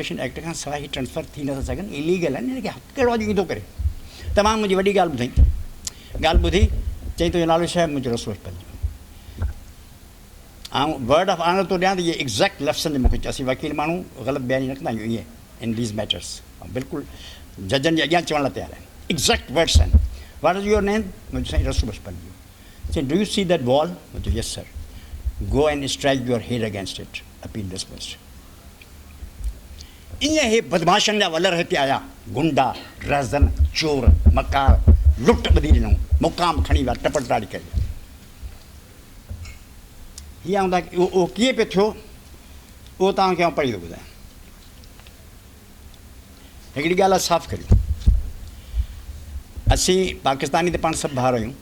Act खां सवाइ transfer थी नथा सघनि, इलीगल आहिनि, हिन खे हक़ कहिड़ो अॼु ईंदो करे। तमामु मुंहिंजी वॾी ॻाल्हि ॿुधी चई तुंहिंजो नालो छा आहे, मुंहिंजो रसूल पंहिंजो ऐं वर्ड ऑफ ऑनर थो ॾियां त इहे एग्ज़ैक्ट लफ़्ज़नि में मूंखे असीं वकील माण्हू ग़लति बयानी न कंदा आहियूं ईअं इन दीज़ मैटर्स, बिल्कुलु जजनि जे अॻियां चवण लाइ तयारु आहिनि, एग्ज़ैक्ट वर्ड्स आहिनि। व्हाट इज़ योर नेम, मुंहिंजो साईं रसूल पंहिंजो। चई do you see that wall, मुंहिंजो yes sir, go and strike your head against it, appeal dismissed. ईअं हे बदमाशनि जा वलर हिते आया, गुंडा, रज़न, चोर, मकार, लुट ॿधी ॾिनऊं, मुक़ाम खणी विया, टपटदारी कई। हीअं हूंदा उहो कीअं पियो थियो उहो तव्हांखे आउं पढ़ी थो ॿुधायां। हिकिड़ी ॻाल्हि आहे साफ़ु करियूं, असीं पाकिस्तानी त पाण सभु भाउर आहियूं,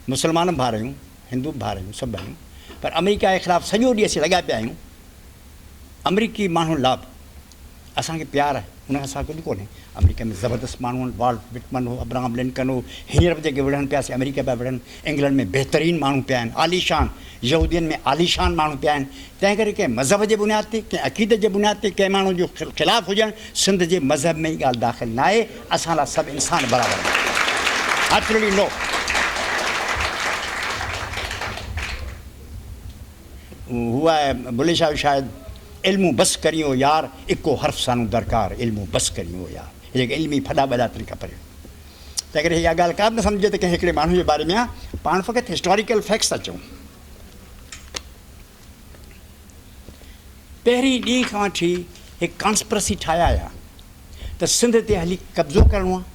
मुस्लमान भाउर आहियूं, हिंदू भाउर आहियूं, सभु आहियूं, पर अमेरिका जे ख़िलाफ़ु सॼो ॾींहुं असीं लॻा पिया आहियूं। अमरीकी माण्हू लाभ असांखे प्यारु आहे, उनखां असां कुझु कोन्हे। अमरीका में ज़बरदस्त माण्हू आहिनि, वॉल्ट विटमन हो, अब्राहम लिंकन हो, हींअर बि जेके विढ़नि पियासीं अमेरिका पिया विढ़नि, इंग्लैंड में बहितरीनु माण्हू पिया आहिनि, आलीशान, यहूदियुनि में आलीशान माण्हू पिया आहिनि। तंहिं करे कंहिं मज़हब जे बुनियाद ते, कंहिं अक़ीदत जे बुनियाद ते कंहिं माण्हू जो ख़िलाफ़ु हुजणु सिंध जे मज़हब में ई ॻाल्हि दाख़िल न आहे। असां लाइ सभु इंसान बराबरि आहिनि, एब्सोल्युटली नो। हुआ है बुले शाह शायद, इल्मू बस करियो यार, इको हर्फ़ सानू दरकार, इल्मू बस करियो यार, जेके इल्मी फॾा ॿॾा तरीक़ा पढ़ियो। तंहिं करे इहा ॻाल्हि का बि न सम्झे त कंहिं हिकिड़े माण्हू जे बारे में आहे, पाण फ़क़ति हिस्टोरिकल फैक्ट्स था चऊं। पहिरीं ॾींहं खां वठी हिकु कॉन्स्पिरसी ठाहिया आया त सिंध ते हली कब्ज़ो करिणो आहे,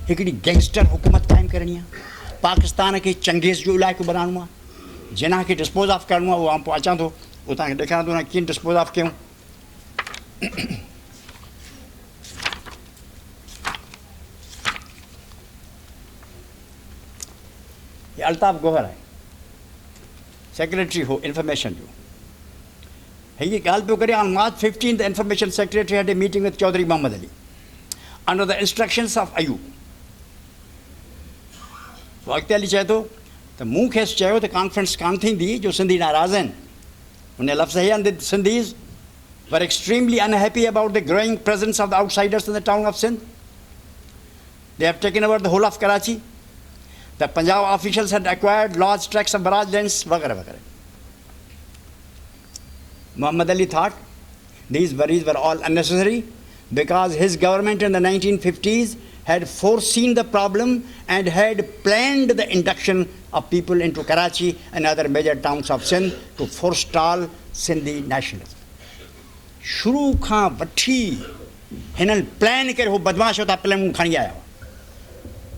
हिकिड़ी गैंगस्टर हुकूमत क़ाइमु करणी आहे, पाकिस्तान खे चंगेज़ जो इलाइक़ो बनाइणो आहे, जिना खे डिस्पोज़ ऑफ करिणो आहे। उहो आउं पोइ अचां थो, उहो तव्हांखे ॾेखारियां थो न कीअं डिस्पोज़ ऑफ कयूं। ये अल्ताफ़ गौहर आहे, सेक्रेटरी हो इंफॉर्मेशन जो। हीअ ॻाल्हि पियो करे, on March 15 the information secretary had a meeting with Chaudhry Muhammad Ali under the instructions of Ayub. अॻिते हली चए थो त मूं खेसि चयो त कॉन्फ्रेंस कान थींदी जो सिंधी नाराज़ आहिनि। उन लफ़्ज़ हे आहिनि, Sindhis were extremely unhappy about the growing presence of the outsiders in the town of Sindh, they have taken over the whole of Karachi, the Punjab officials had acquired large tracts of barrage lands वगैरह वगैरह। Muhammad Ali thought these worries were all unnecessary because his government in the 1950s had foreseen the problem and had planned the induction of people into Karachi and other major towns of Sindh to forestall Sindhi nationalism. शुरू खां वठी हिननि plan करे हो बदमाश होता plan खणी आया,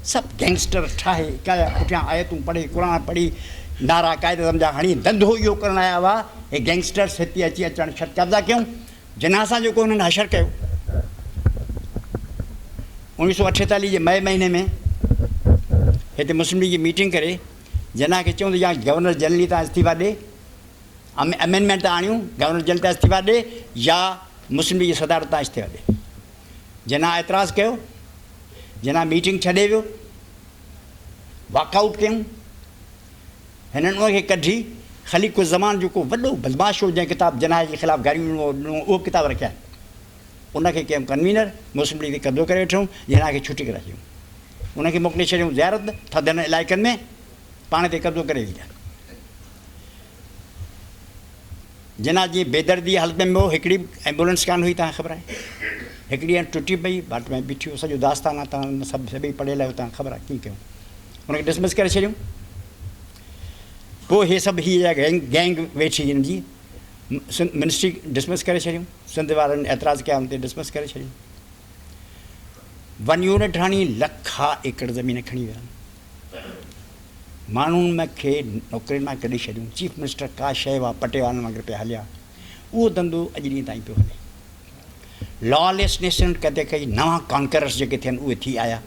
सभु गैंगस्टर ठाहे कया, पुठियां आयतूं पढ़ी, क़ुरान पढ़ी, नारा क़ाइदे सम्झा हणी, धंधो इहो करणु आया हुआ। हे गैंगस्टर्स हिते अची अचणु छॾ कब्ज़ा कयूं, जिना सां जेको हुननि हशर कयो। 1948 जे मई महीने में हिते मुस्लिम लीग जी मीटिंग करे जिना खे चयूं त या गवर्नर जनरल तव्हां इस्तीफ़ा ॾे, अमेंडमेंट था आणियूं, गवर्नर जनरल तव्हां इस्तीफ़ा ॾे या मुस्लिम लीग जी सदारत तव्हां इस्तीफ़ा ॾे। जिना एतिराज़ु कयो, जिना मीटिंग छॾे वियो, वॉकआउट कयूं। हिननि उनखे कढी ख़ाली कुझु ज़मान जेको वॾो बदमाश हो जंहिं किताब जनाह जे ख़िलाफ़ु गारियूं उहो किताब रखिया आहिनि, उनखे कयूं कन्वीनर, मुस्लिम लीग खे कब्ज़ो करे वेठूं, जिना खे छुटी करे रखियूं, उनखे मोकिले छॾियूं ज़ियारत थधनि इलाइक़नि में, पाण ते कब्ज़ो करे वेठा। जिना जी बेदर्दी हालत में हो, हिकिड़ी एम्बुलेंस कान हुई, तव्हांखे ख़बर आहे, हिकिड़ी टुटी पई, बाट में बीठी, सॼो दास्तान आहे, तव्हां सभु सभई पढ़ियल आहियो, तव्हांखे ख़बर आहे कीअं कयूं, उनखे डिसमिस करे छॾियूं। पोइ हे सभु हीअ गैंग वेठी हिन जी मिनिस्ट्री डिसमिस करे छॾियूं, सिंध वारनि एतिराज़ु कया, हुन ते डिसमिस करे छॾियूं। 1 यूनिट हाणे लखा एकड़ ज़मीन खणी विया, माण्हुनि खे नौकरियुनि मां कढी छॾियूं। चीफ मिनिस्टर का शइ हुआ पटेवालनि वांगुरु पिया हलिया, उहो धंधो अॼु ॾींहं ताईं पियो हले। लॉलेसनेस कदे कई, नवां कॉन्करर्स जेके थियनि उहे थी आया।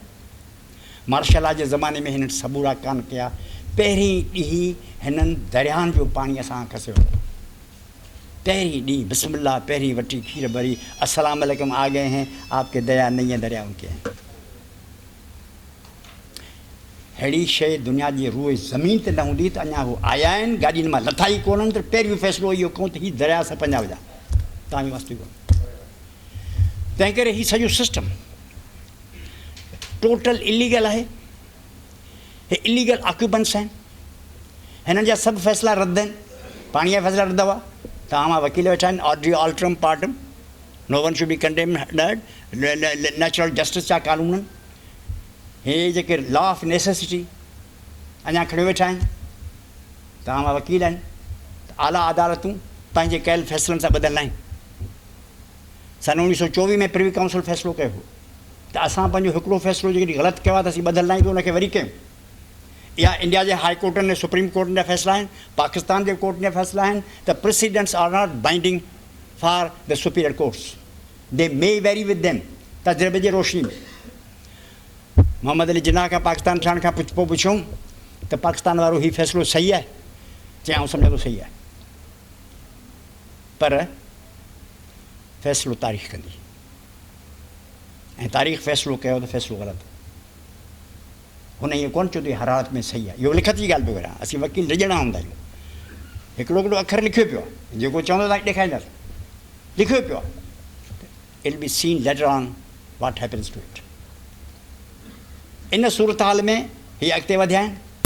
मार्शल लॉ जे ज़माने में हिननि सबूरा कान कया। पहिरीं ॾींहुं हिननि दरियाहनि जो पाणी असां खसियो, पहिरीं ॾींहुं बिस्मिल्लाह पहिरीं वठी खीर भरी, अस्सलाम वालेकुम आ गए हैं, आपके दया नहीं है दरिया उनके हैं। अहिड़ी शइ दुनिया जी रूए ज़मीन ते न हूंदी त अञा हू आया आहिनि, गाॾियुनि मां लथा ई कोन्हनि, त पहिरियों फ़ैसिलो इहो कयूं त हीउ दरिया सां पंहिंजा विधा, तव्हांजे वास्ते कोन। तंहिं करे हीउ सॼो सिस्टम टोटल इलीगल आहे। हे इलीगल ऑक्यूपेंट्स आहिनि, हिननि जा सभु फ़ैसिला रद्द आहिनि। पाणीअ जा फ़ैसिला रद्द हुआ, तव्हां मां वकील वेठा आहिनि, ऑर्डरी ऑल्ट्रम पार्टम, no one should be condemned, natural justice जा कानून आहिनि। हे जेके लॉ ऑफ नेसेसिटी अञा खणी वेठा आहिनि, तव्हां मां वकील आहिनि। आला अदालतूं पंहिंजे कयल फ़ैसिलनि सां ॿधल आहिनि। सन 1924 में प्रिवी काउंसिल फ़ैसिलो कयो हो त असां पंहिंजो हिकिड़ो फ़ैसिलो जेकॾहिं ग़लति कयो आहे त असीं ॿधल न आहियूं, त उनखे वरी कयूं। इहा इंडिया जे हाई कोर्टनि ऐं सुप्रीम कोर्टनि जा फ़ैसिला आहिनि, पाकिस्तान जे कोर्ट जा फ़ैसिला आहिनि त precedents are not binding for the superior courts, they may vary with them. तजुर्बे जे रोशनी में मोहम्मद अली जिन्ना खां पाकिस्तान ठहण खां पोइ पुछूं त पाकिस्तान वारो हीउ फ़ैसिलो सही आहे, चई आउं सम्झां थो सही आहे, पर फ़ैसिलो तारीख़ कंदी, ऐं तारीख़ फ़ैसिलो कयो त फ़ैसिलो ग़लति। हुन ईअं कोन चयो त हर हालत में सही आहे। इहो लिखत जी ॻाल्हि पियो करियां, असीं वकील रिॼणा हूंदा आहियूं। हिकिड़ो हिकिड़ो अखर लिखियो पियो आहे, जेको चवंदो तव्हांखे ॾेखारींदासीं, लिखियो पियो आहे। It be seen later on what happens to it. इन सूरत हाल में हीअ अॻिते वधिया आहिनि।